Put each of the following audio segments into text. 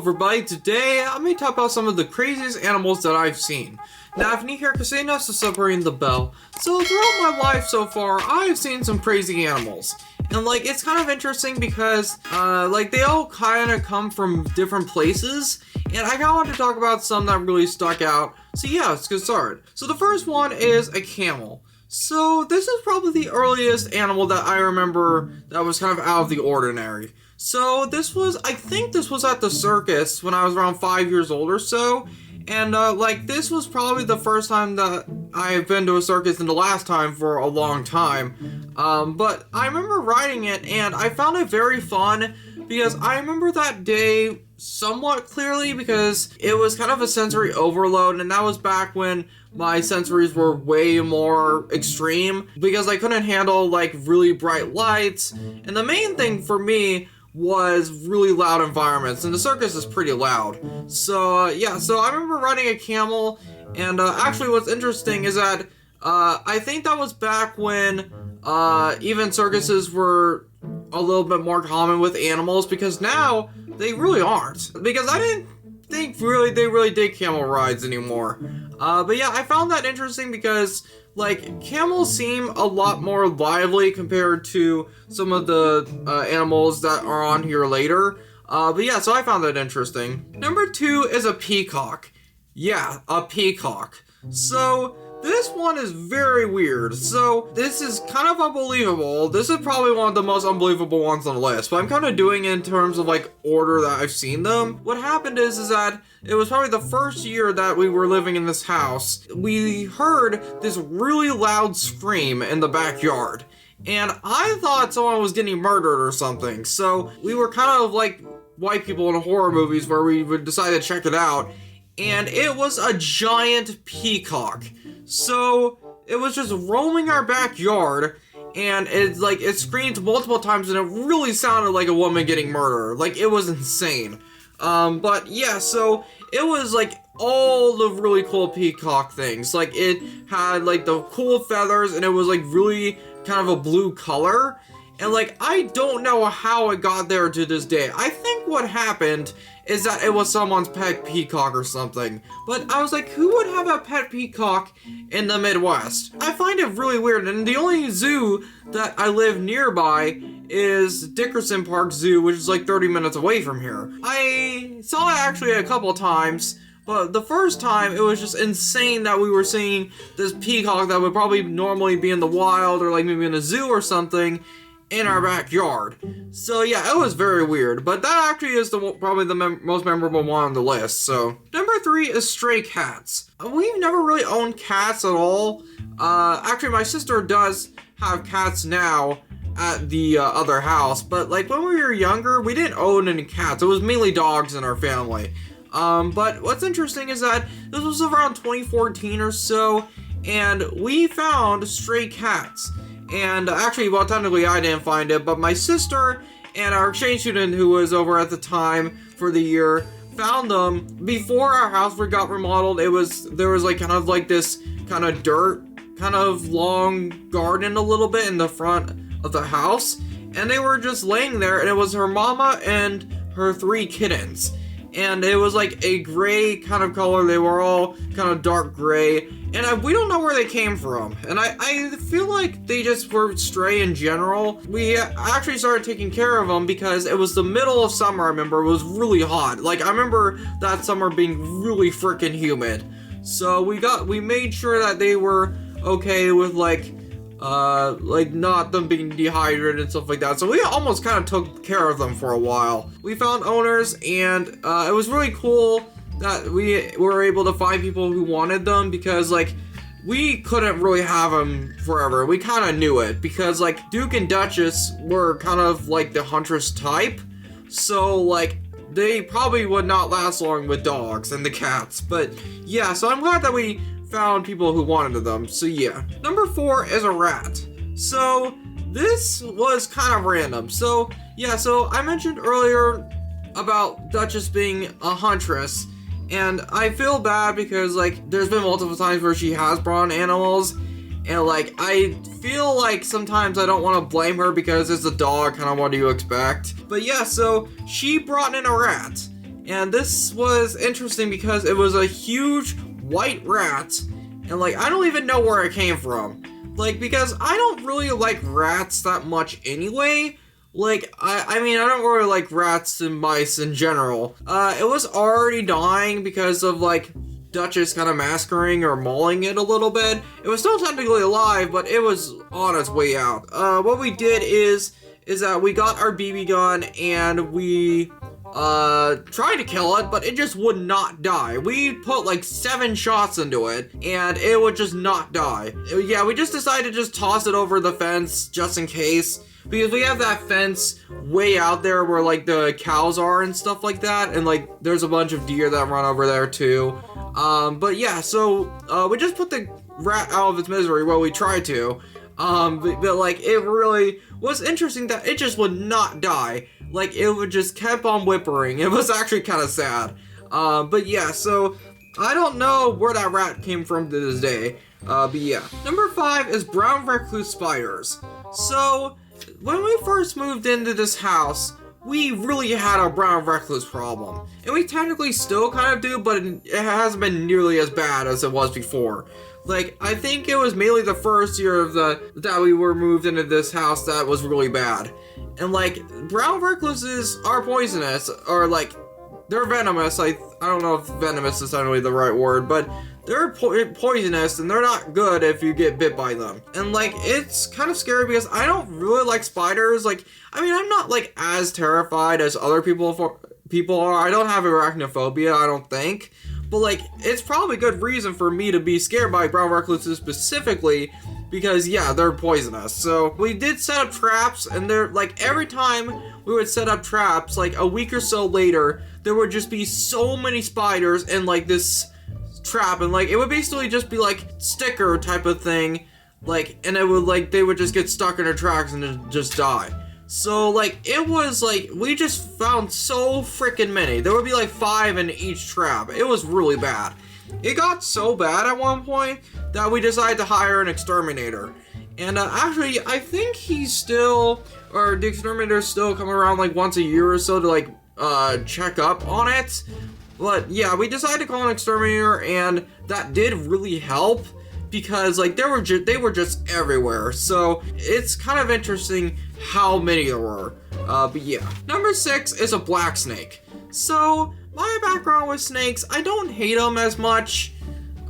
everybody, today I'm going to talk about some of the craziest animals that I've seen. Now if you're new here, Casino celebrating the bell. So throughout my life so far, I've seen some crazy animals. And it's kind of interesting because they all kind of come from different places. And I kind of want to talk about some that really stuck out. So yeah, let's get started. So the first one is a camel. So this is probably the earliest animal that I remember that was kind of out of the ordinary. So I think this was at the circus when I was around 5 years old or so. And this was probably the first time that I've been to a circus and the last time for a long time. But I remember riding it and I found it very fun because I remember that day somewhat clearly because it was kind of a sensory overload, and that was back when my sensories were way more extreme because I couldn't handle really bright lights. And the main thing for me was really loud environments, and the circus is pretty loud. So so I remember riding a camel, and actually what's interesting is that I think that was back when even circuses were a little bit more common with animals, because now they really aren't, because I didn't think they really did camel rides anymore. But yeah, I found that interesting because camels seem a lot more lively compared to some of the animals that are on here later. But yeah, so I found that interesting. Number 2 is a peacock. Yeah, a peacock. So this one is very weird. So this is kind of unbelievable. This is probably one of the most unbelievable ones on the list, but I'm kind of doing it in terms of order that I've seen them. What happened is that it was probably the first year that we were living in this house. We heard this really loud scream in the backyard, and I thought someone was getting murdered or something. So we were kind of like white people in horror movies where we would decide to check it out, and it was a giant peacock. So it was just roaming our backyard, and it screamed multiple times, and it really sounded like a woman getting murdered. It was insane. But yeah, so it was all the really cool peacock things. It had the cool feathers, and it was really kind of a blue color. And I don't know how it got there to this day. I think what happened is that it was someone's pet peacock or something. But I was like, who would have a pet peacock in the Midwest? I find it really weird, and the only zoo that I live nearby is Dickerson Park Zoo, which is 30 minutes away from here. I saw it actually a couple times, but the first time it was just insane that we were seeing this peacock that would probably normally be in the wild or maybe in a zoo or something in our backyard. So yeah, it was very weird, but that actually is probably the most memorable one on the list. So number 3 is stray cats. We've never really owned cats at all. Actually, my sister does have cats now at the other house, but when we were younger, we didn't own any cats. It was mainly dogs in our family. But what's interesting is that this was around 2014 or so, and we found stray cats. And actually, well, technically I didn't find it, but my sister and our exchange student who was over at the time for the year found them before our house got remodeled. There was this kind of dirt, kind of long garden a little bit in the front of the house, and they were just laying there, and it was her mama and her 3 kittens. And it was a gray kind of color. They were all kind of dark gray. And we don't know where they came from. And I feel like they just were stray in general. We actually started taking care of them because it was the middle of summer, I remember. It was really hot. I remember that summer being really freaking humid. So we made sure that they were okay with not them being dehydrated and stuff like that. So we almost kind of took care of them for a while. We found owners, and it was really cool that we were able to find people who wanted them, because we couldn't really have them forever. We kind of knew it because Duke and Duchess were kind of the huntress type. So they probably would not last long with dogs and the cats. But yeah, so I'm glad that we found people who wanted them. So yeah. Number 4 is a rat. So this was kind of random. So yeah, so I mentioned earlier about Duchess being a huntress, and I feel bad because there's been multiple times where she has brought animals, and I feel sometimes I don't want to blame her because it's a dog, kind of what do you expect. But yeah, so she brought in a rat, And this was interesting because it was a huge white rat, and like I don't even know where it came from. Like, because I don't really like rats that much anyway. Like, I mean, I don't really like rats and mice in general. It was already dying because of, like, Duchess kind of massacring or mauling it a little bit. It was still technically alive, but it was on its way out. What we did is that we got our BB gun and we tried to kill it, but it just would not die. We put like 7 shots into it and it would just not die. Yeah, we just decided to just toss it over the fence just in case, because we have that fence way out there where like the cows are and stuff like that, and like there's a bunch of deer that run over there too. But yeah, so we just put the rat out of its misery. Well, we tried to. But like it really was interesting that it just would not die. Like it would just kept on whimpering. It was actually kind of sad. But yeah, so I don't know where that rat came from to this day. But yeah. Number 5 is brown recluse spiders. So when we first moved into this house, we really had a brown recluse problem. And we technically still kind of do, but it hasn't been nearly as bad as it was before. Like, I think it was mainly the first year of that we were moved into this house that was really bad. And like, brown recluses are poisonous, or like, they're venomous. I don't know if venomous is really the right word, but they're poisonous and they're not good if you get bit by them. And like, it's kind of scary because I don't really like spiders. Like, I mean, I'm not like as terrified as other people are. I don't have arachnophobia, I don't think. But like, it's probably good reason for me to be scared by brown recluses specifically, because yeah, they're poisonous. So we did set up traps, and they're like, every time we would set up traps, like a week or so later, there would just be so many spiders in like this trap, and like it would basically just be like sticker type of thing, like, and it would like they would just get stuck in their tracks and just die. So like it was like we just found so freaking many. There would be like 5 in each trap. It was really bad. It got so bad at one point that we decided to hire an exterminator. And actually, I think he's still, or the exterminator's still come around like once a year or so to like check up on it. But yeah, we decided to call an exterminator, and that did really help because like they were just everywhere. So it's kind of interesting how many there were. But yeah. Number 6 is a black snake. So my background with snakes, I don't hate them as much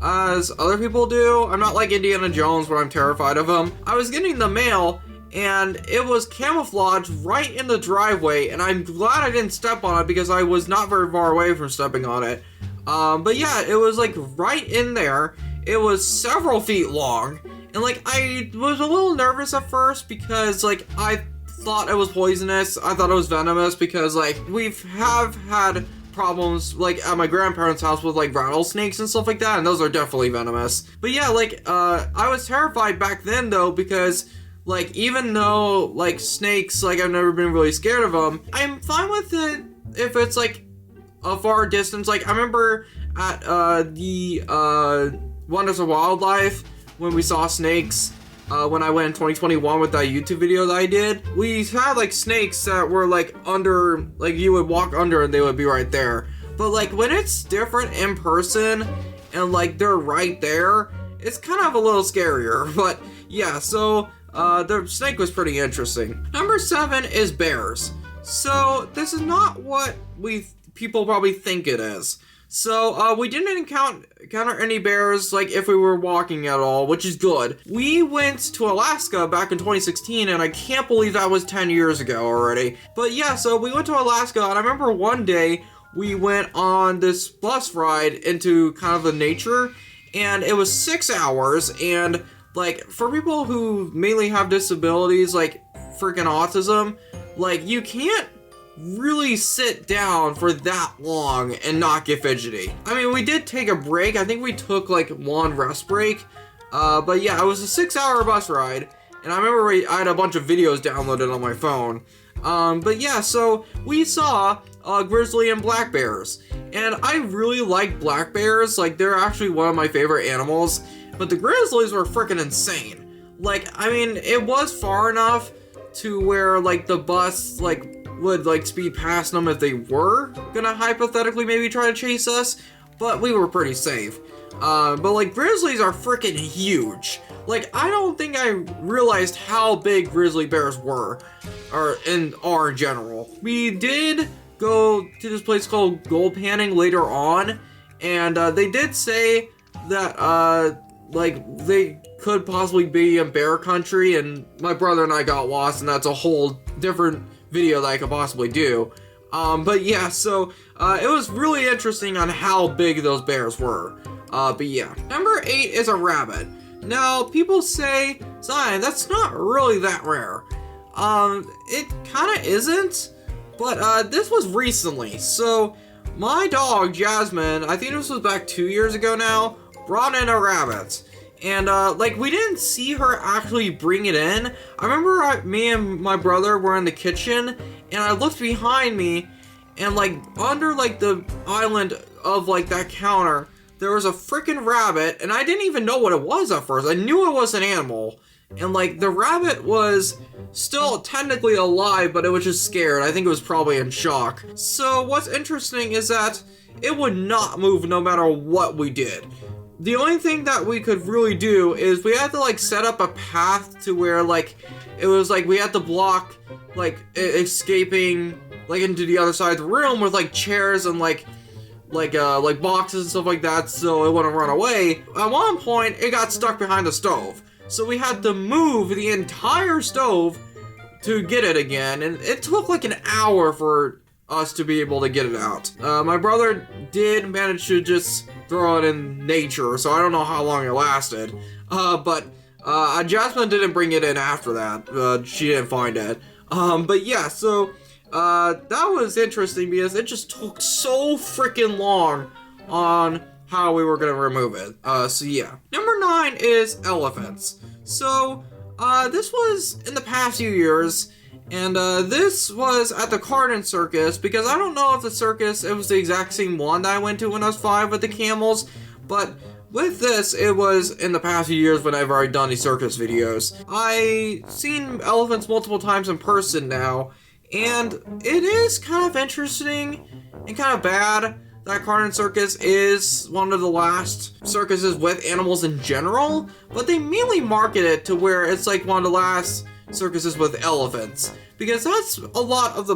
as other people do. I'm not like Indiana Jones where I'm terrified of them. I was getting the mail and it was camouflaged right in the driveway, and I'm glad I didn't step on it because I was not very far away from stepping on it. But yeah, it was like right in there. It was several feet long, and like I was a little nervous at first because like I thought it was poisonous. I thought it was venomous because like have had problems like at my grandparents' house with like rattlesnakes and stuff like that, and those are definitely venomous. But yeah, like I was terrified back then though, because like even though like snakes, like I've never been really scared of them, I'm fine with it if it's like a far distance. Like I remember at the Wonders of Wildlife when we saw snakes, when I went in 2021 with that YouTube video that I did, we had like snakes that were like under, like you would walk under and they would be right there. But like when it's different in person and like they're right there, it's kind of a little scarier. But yeah, so the snake was pretty interesting. Number 7 is bears. So this is not what people probably think it is. So we didn't encounter any bears like if we were walking at all, which is good. We went to Alaska back in 2016, and I can't believe that was 10 years ago already. But yeah, so we went to Alaska, and I remember one day we went on this bus ride into kind of the nature, and it was 6 hours, and like for people who mainly have disabilities like freaking autism, like you can't really sit down for that long and not get fidgety. I mean, we did take a break. I think we took like one rest break. But yeah, it was a 6-hour bus ride, and I remember I had a bunch of videos downloaded on my phone. But yeah, so we saw grizzly and black bears, and I really like black bears. Like they're actually one of my favorite animals, but the grizzlies were freaking insane. Like, I mean, it was far enough to where like the bus like would like speed past them if they were gonna hypothetically maybe try to chase us, but we were pretty safe. But like grizzlies are freaking huge. Like I don't think I realized how big grizzly bears were, or in general. We did go to this place called Gold Panning later on, and they did say that like they could possibly be in bear country, and my brother and I got lost, and that's a whole different video that I could possibly do. But yeah, so it was really interesting on how big those bears were. But yeah, number 8 is a rabbit. Now people say, Zion, that's not really that rare. It kind of isn't, but this was recently. So my dog Jasmine, I think this was back 2 years ago now, brought in a rabbit. And, like, we didn't see her actually bring it in. I remember me and my brother were in the kitchen, and I looked behind me, and, like, under, like, the island of, like, that counter, there was a freaking rabbit, and I didn't even know what it was at first. I knew it was an animal, and, like, the rabbit was still technically alive, but it was just scared. I think it was probably in shock. So, what's interesting is that it would not move no matter what we did. The only thing that we could really do is we had to like set up a path to where like it was like we had to block like escaping like into the other side of the room with like chairs and like boxes and stuff like that so it wouldn't run away. At one point it got stuck behind the stove, so we had to move the entire stove to get it again, and it took like an hour for us to be able to get it out. My brother did manage to just throw it in nature, so I don't know how long it lasted. But Jasmine didn't bring it in after that. She didn't find it. But yeah, so that was interesting because it just took so freaking long on how we were gonna remove it. So yeah. Number 9 is elephants. So this was in the past few years. And this was at the Carden Circus, because I don't know if the circus, it was the exact same one that I went to when I was 5 with the camels, but with this, it was in the past few years whenever I've done these circus videos. I've seen elephants multiple times in person now, and it is kind of interesting and kind of bad that Carden Circus is one of the last circuses with animals in general, but they mainly market it to where it's like one of the last circuses with elephants, because that's a lot of the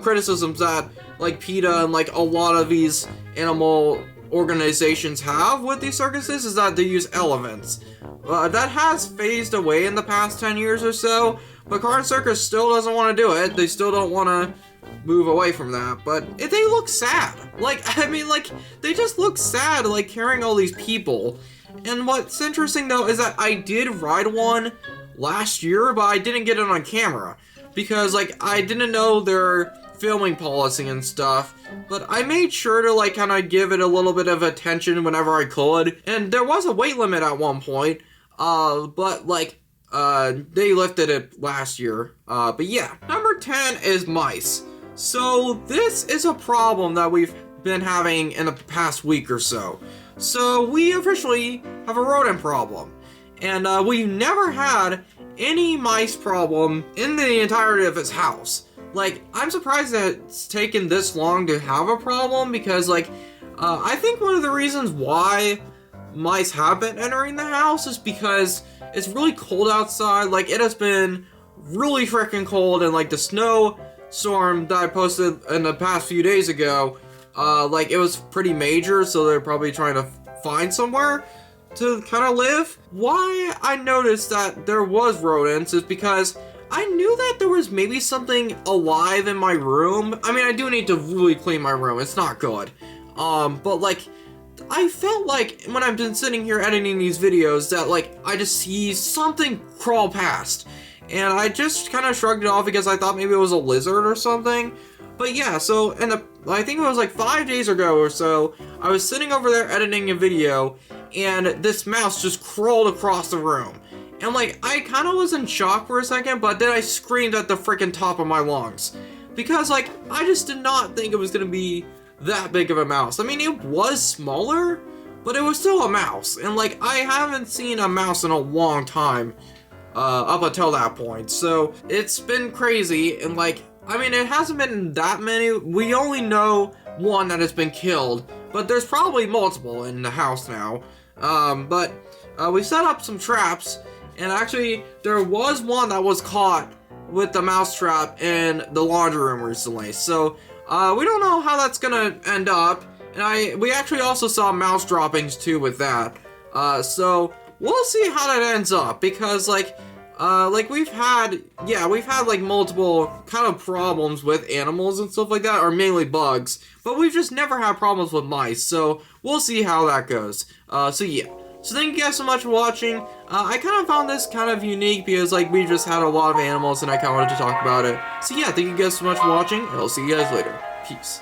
criticisms that like PETA and like a lot of these animal organizations have with these circuses, is that they use elephants. That has phased away in the past 10 years or so, but Carden Circus still doesn't want to do it. They still don't want to move away from that, but they look sad. Like, I mean, like, they just look sad, like, carrying all these people. And what's interesting, though, is that I did ride one last year, but I didn't get it on camera because like I didn't know their filming policy and stuff, but I made sure to like kind of give it a little bit of attention whenever I could, and there was a weight limit at one point, but like they lifted it last year. But yeah, number 10 is mice. So this is a problem that we've been having in the past week or so. So we officially have a rodent problem. And we've never had any mice problem in the entirety of his house. Like, I'm surprised that it's taken this long to have a problem, because, like, I think one of the reasons why mice have been entering the house is because it's really cold outside. Like, it has been really freaking cold, and, like, the snowstorm that I posted in the past few days ago, like, it was pretty major, so they're probably trying to find somewhere to kind of live. Why I noticed that there was rodents is because I knew that there was maybe something alive in my room. I mean, I do need to really clean my room. It's not good. But like, I felt like when I've been sitting here editing these videos that like, I just see something crawl past. And I just kind of shrugged it off because I thought maybe it was a lizard or something. But yeah, so I think it was like 5 days ago or so, I was sitting over there editing a video, and this mouse just crawled across the room. And like, I kind of was in shock for a second, but then I screamed at the freaking top of my lungs. Because like, I just did not think it was going to be that big of a mouse. I mean, it was smaller, but it was still a mouse. And like, I haven't seen a mouse in a long time, up until that point. So, it's been crazy, and like, I mean, it hasn't been that many. We only know one that has been killed, but there's probably multiple in the house now. But we set up some traps, and actually, there was one that was caught with the mouse trap in the laundry room recently. So, we don't know how that's gonna end up. And we actually also saw mouse droppings too with that. So we'll see how that ends up, because like we've had like multiple kind of problems with animals and stuff like that, or mainly bugs, but we've just never had problems with mice. So we'll see how that goes. So yeah. So thank you guys so much for watching. I kind of found this kind of unique because like we just had a lot of animals and I kind of wanted to talk about it. So yeah, thank you guys so much for watching, and I'll see you guys later. Peace.